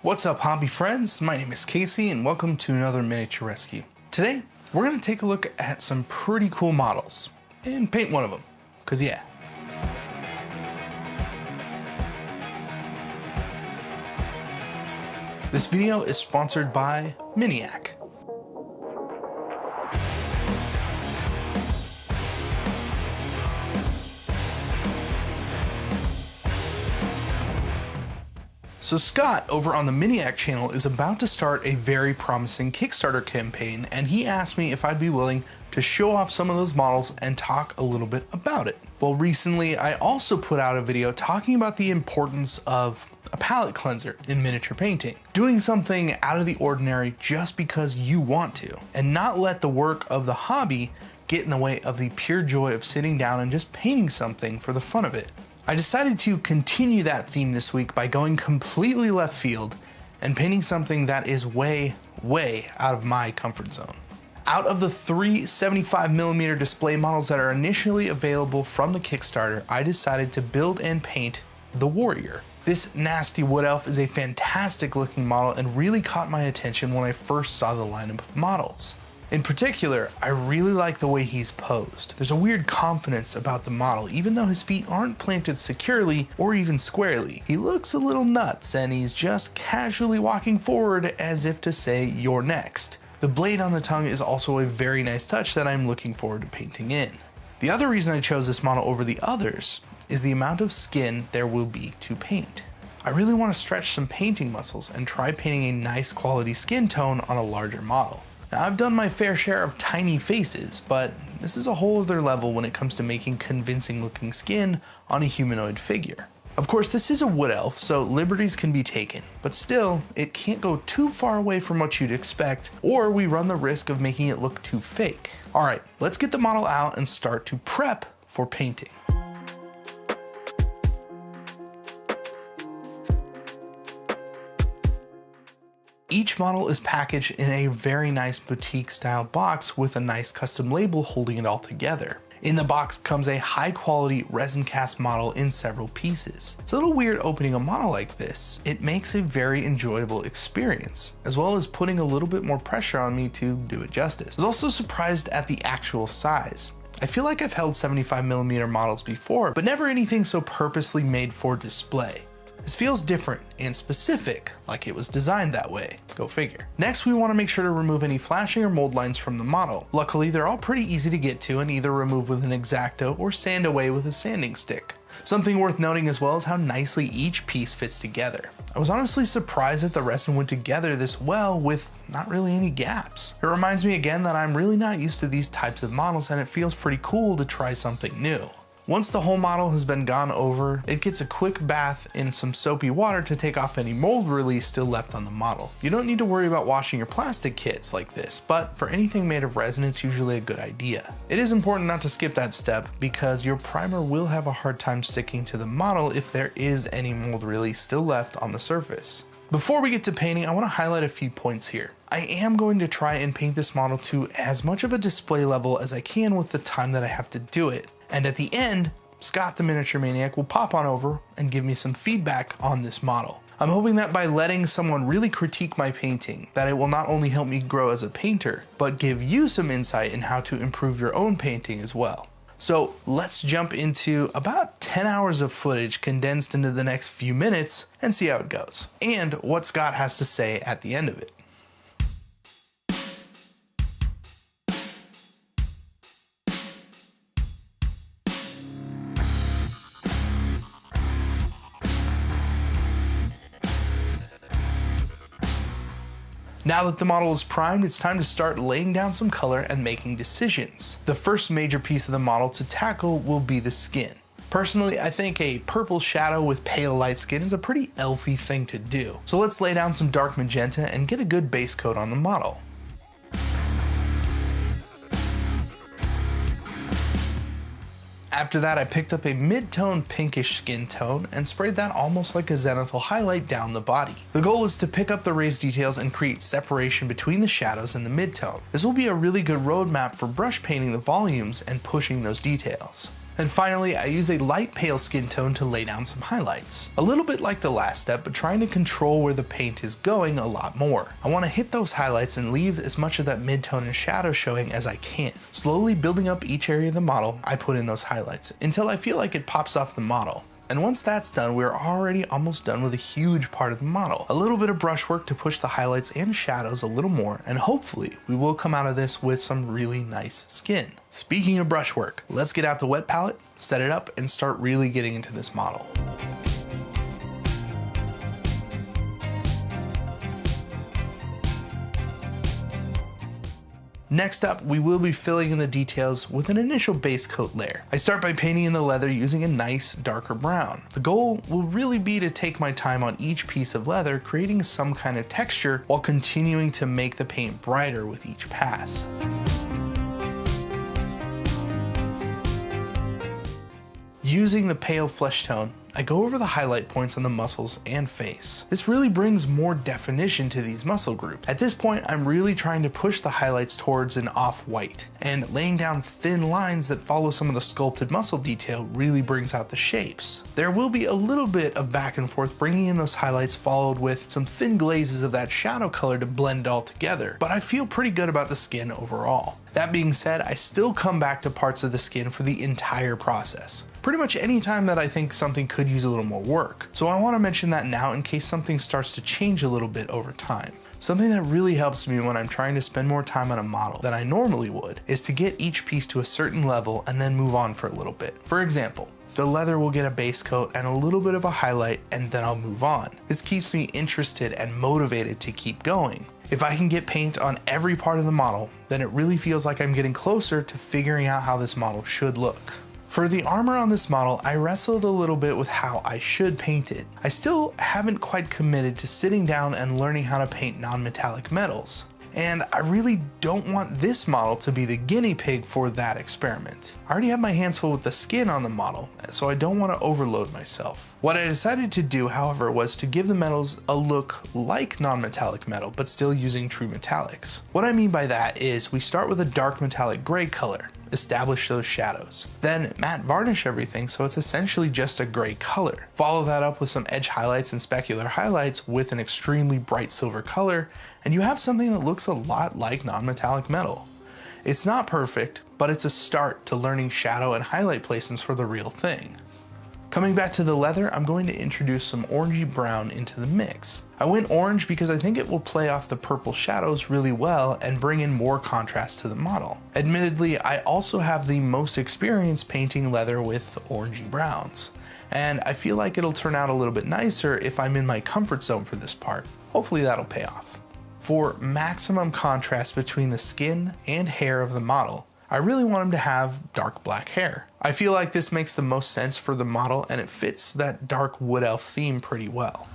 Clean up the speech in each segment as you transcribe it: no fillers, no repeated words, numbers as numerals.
What's up, hobby friends? My name is Casey and welcome to another miniature rescue. Today, we're going to take a look at some pretty cool models and paint one of them, because yeah. This video is sponsored by Miniac. So Scott over on the Miniac channel is about to start a very promising Kickstarter campaign, and he asked me if I'd be willing to show off some of those models and talk a little bit about it. Well, recently I also put out a video talking about the importance of a palette cleanser in miniature painting. Doing something out of the ordinary just because you want to, and not let the work of the hobby get in the way of the pure joy of sitting down and just painting something for the fun of it. I decided to continue that theme this week by going completely left field and painting something that is way out of my comfort zone. Out of the 3 75mm display models that are initially available from the Kickstarter, I decided to build and paint the Warrior. This nasty wood elf is a fantastic looking model and really caught my attention when I first saw the lineup of models. In particular, I really like the way he's posed. There's a weird confidence about the model, even though his feet aren't planted securely or even squarely. He looks a little nuts and he's just casually walking forward as if to say, "You're next." The blade on the tongue is also a very nice touch that I'm looking forward to painting in. The other reason I chose this model over the others is the amount of skin there will be to paint. I really want to stretch some painting muscles and try painting a nice quality skin tone on a larger model. Now, I've done my fair share of tiny faces, but this is a whole other level when it comes to making convincing looking skin on a humanoid figure. Of course, this is a wood elf, so liberties can be taken, but still, it can't go too far away from what you'd expect, or we run the risk of making it look too fake. Alright, let's get the model out and start to prep for painting. Each model is packaged in a very nice boutique style box with a nice custom label holding it all together. In the box comes a high quality resin cast model in several pieces. It's a little weird opening a model like this. It makes a very enjoyable experience, as well as putting a little bit more pressure on me to do it justice. I was also surprised at the actual size. I feel like I've held 75mm models before, but never anything so purposely made for display. This feels different and specific, like it was designed that way. Go figure. Next, we want to make sure to remove any flashing or mold lines from the model. Luckily, they're all pretty easy to get to and either remove with an X-Acto or sand away with a sanding stick. Something worth noting as well is how nicely each piece fits together. I was honestly surprised that the resin went together this well with not really any gaps. It reminds me again that I'm really not used to these types of models and it feels pretty cool to try something new. Once the whole model has been gone over, it gets a quick bath in some soapy water to take off any mold release still left on the model. You don't need to worry about washing your plastic kits like this, but for anything made of resin, it's usually a good idea. It is important not to skip that step because your primer will have a hard time sticking to the model if there is any mold release still left on the surface. Before we get to painting, I want to highlight a few points here. I am going to try and paint this model to as much of a display level as I can with the time that I have to do it. And at the end, Scott the Miniature Maniac will pop on over and give me some feedback on this model. I'm hoping that by letting someone really critique my painting, that it will not only help me grow as a painter, but give you some insight in how to improve your own painting as well. So let's jump into about 10 hours of footage condensed into the next few minutes and see how it goes, and what Scott has to say at the end of it. Now that the model is primed, it's time to start laying down some color and making decisions. The first major piece of the model to tackle will be the skin. Personally, I think a purple shadow with pale light skin is a pretty elfy thing to do. So let's lay down some dark magenta and get a good base coat on the model. After that, I picked up a mid-tone pinkish skin tone and sprayed that almost like a zenithal highlight down the body. The goal is to pick up the raised details and create separation between the shadows and the mid-tone. This will be a really good roadmap for brush painting the volumes and pushing those details. And finally, I use a light pale skin tone to lay down some highlights. A little bit like the last step, but trying to control where the paint is going a lot more. I want to hit those highlights and leave as much of that mid-tone and shadow showing as I can. Slowly building up each area of the model, I put in those highlights until I feel like it pops off the model. And once that's done, we're already almost done with a huge part of the model. A little bit of brushwork to push the highlights and shadows a little more, and hopefully we will come out of this with some really nice skin. Speaking of brushwork, let's get out the wet palette, set it up, and start really getting into this model. Next up, we will be filling in the details with an initial base coat layer. I start by painting in the leather using a nice darker brown. The goal will really be to take my time on each piece of leather, creating some kind of texture while continuing to make the paint brighter with each pass. Using the pale flesh tone, I go over the highlight points on the muscles and face. This really brings more definition to these muscle groups. At this point, I'm really trying to push the highlights towards an off-white, and laying down thin lines that follow some of the sculpted muscle detail really brings out the shapes. There will be a little bit of back and forth bringing in those highlights, followed with some thin glazes of that shadow color to blend it all together, but I feel pretty good about the skin overall. That being said, I still come back to parts of the skin for the entire process. Pretty much any time that I think something could use a little more work. So I want to mention that now in case something starts to change a little bit over time. Something that really helps me when I'm trying to spend more time on a model than I normally would is to get each piece to a certain level and then move on for a little bit. For example, the leather will get a base coat and a little bit of a highlight, and then I'll move on. This keeps me interested and motivated to keep going. If I can get paint on every part of the model, then it really feels like I'm getting closer to figuring out how this model should look. For the armor on this model, I wrestled a little bit with how I should paint it. I still haven't quite committed to sitting down and learning how to paint non-metallic metals. And I really don't want this model to be the guinea pig for that experiment. I already have my hands full with the skin on the model, so I don't want to overload myself. What I decided to do, however, was to give the metals a look like non-metallic metal, but still using true metallics. What I mean by that is we start with a dark metallic gray color, establish those shadows. Then matte varnish everything so it's essentially just a gray color. Follow that up with some edge highlights and specular highlights with an extremely bright silver color, and you have something that looks a lot like non-metallic metal. It's not perfect, but it's a start to learning shadow and highlight placements for the real thing. Coming back to the leather, I'm going to introduce some orangey brown into the mix. I went orange because I think it will play off the purple shadows really well and bring in more contrast to the model. Admittedly, I also have the most experience painting leather with orangey browns, and I feel like it'll turn out a little bit nicer if I'm in my comfort zone for this part. Hopefully that'll pay off. For maximum contrast between the skin and hair of the model, I really want him to have dark black hair. I feel like this makes the most sense for the model and it fits that dark wood elf theme pretty well.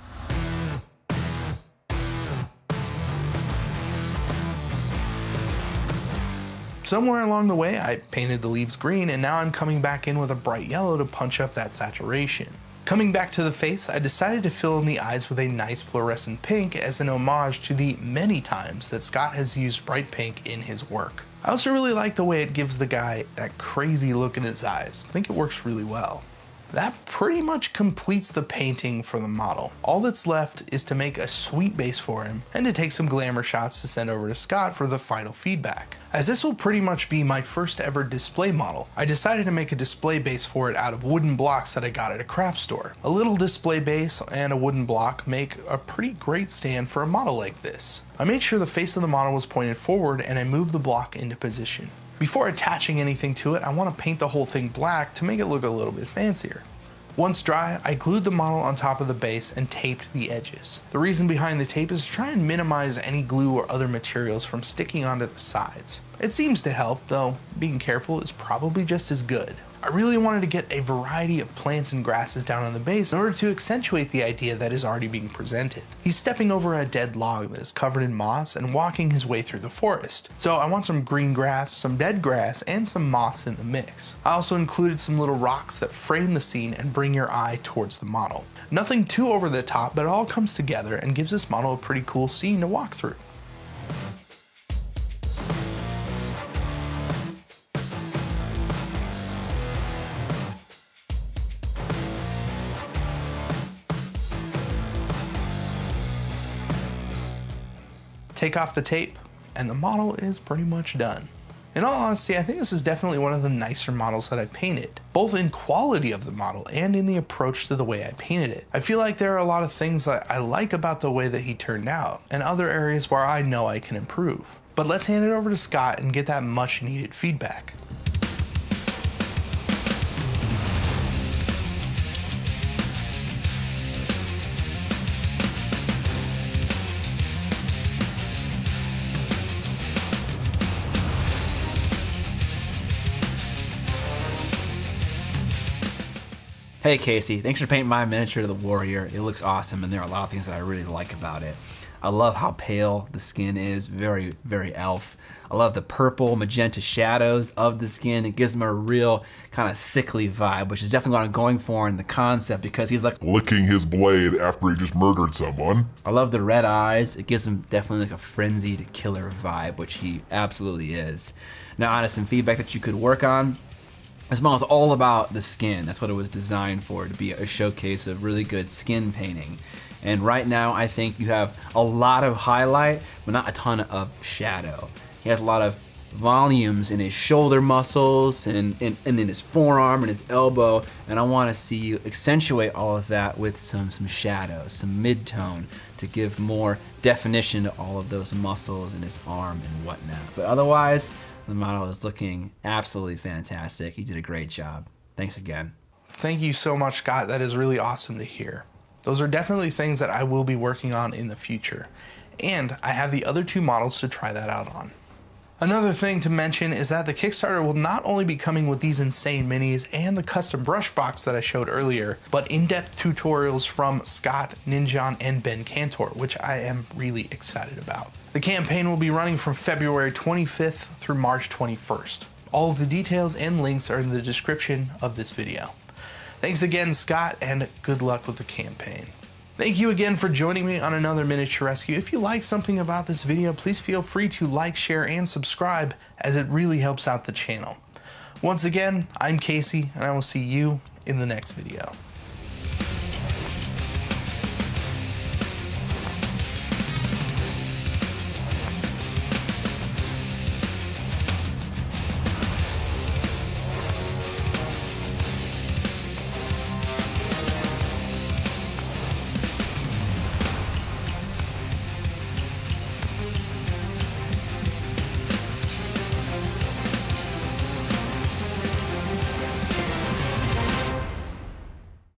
Somewhere along the way, I painted the leaves green, and now I'm coming back in with a bright yellow to punch up that saturation. Coming back to the face, I decided to fill in the eyes with a nice fluorescent pink as an homage to the many times that Scott has used bright pink in his work. I also really like the way it gives the guy that crazy look in his eyes. I think it works really well. That pretty much completes the painting for the model. All that's left is to make a sweet base for him and to take some glamour shots to send over to Scott for the final feedback. As this will pretty much be my first ever display model, I decided to make a display base for it out of wooden blocks that I got at a craft store. A little display base and a wooden block make a pretty great stand for a model like this. I made sure the face of the model was pointed forward and I moved the block into position. Before attaching anything to it, I want to paint the whole thing black to make it look a little bit fancier. Once dry, I glued the model on top of the base and taped the edges. The reason behind the tape is to try and minimize any glue or other materials from sticking onto the sides. It seems to help, though being careful is probably just as good. I really wanted to get a variety of plants and grasses down on the base in order to accentuate the idea that is already being presented. He's stepping over a dead log that is covered in moss and walking his way through the forest. So I want some green grass, some dead grass, and some moss in the mix. I also included some little rocks that frame the scene and bring your eye towards the model. Nothing too over the top, but it all comes together and gives this model a pretty cool scene to walk through. take off the tape, and the model is pretty much done. In all honesty, I think this is definitely one of the nicer models that I painted, both in quality of the model and in the approach to the way I painted it. I feel like there are a lot of things that I like about the way that he turned out, and other areas where I know I can improve. But let's hand it over to Scott and get that much needed feedback. Hey Casey, thanks for painting my miniature of the warrior. It looks awesome, and there are a lot of things that I really like about it. I love how pale the skin is, very, very elf. I love the purple magenta shadows of the skin. It gives him a real kind of sickly vibe, which is definitely what I'm going for in the concept, because he's like licking his blade after he just murdered someone. I love the red eyes. It gives him definitely like a frenzied killer vibe, which he absolutely is. Now, on to some feedback that you could work on. This model is all about the skin. That's what it was designed for, to be a showcase of really good skin painting. And right now, I think you have a lot of highlight, but not a ton of shadow. He has a lot of volumes in his shoulder muscles and in his forearm and his elbow, and I want to see you accentuate all of that with some shadows, some mid-tone, to give more definition to all of those muscles in his arm and whatnot. But otherwise, the model is looking absolutely fantastic. You did a great job. Thanks again. Thank you so much, Scott. That is really awesome to hear. Those are definitely things that I will be working on in the future. And I have the other two models to try that out on. Another thing to mention is that the Kickstarter will not only be coming with these insane minis and the custom brush box that I showed earlier, but in-depth tutorials from Scott, Ninjon, and Ben Cantor, which I am really excited about. The campaign will be running from February 25th through March 21st. All of the details and links are in the description of this video. Thanks again, Scott, and good luck with the campaign. Thank you again for joining me on another Miniature Rescue. If you like something about this video, please feel free to like, share, and subscribe, as it really helps out the channel. Once again, I'm Casey, and I will see you in the next video.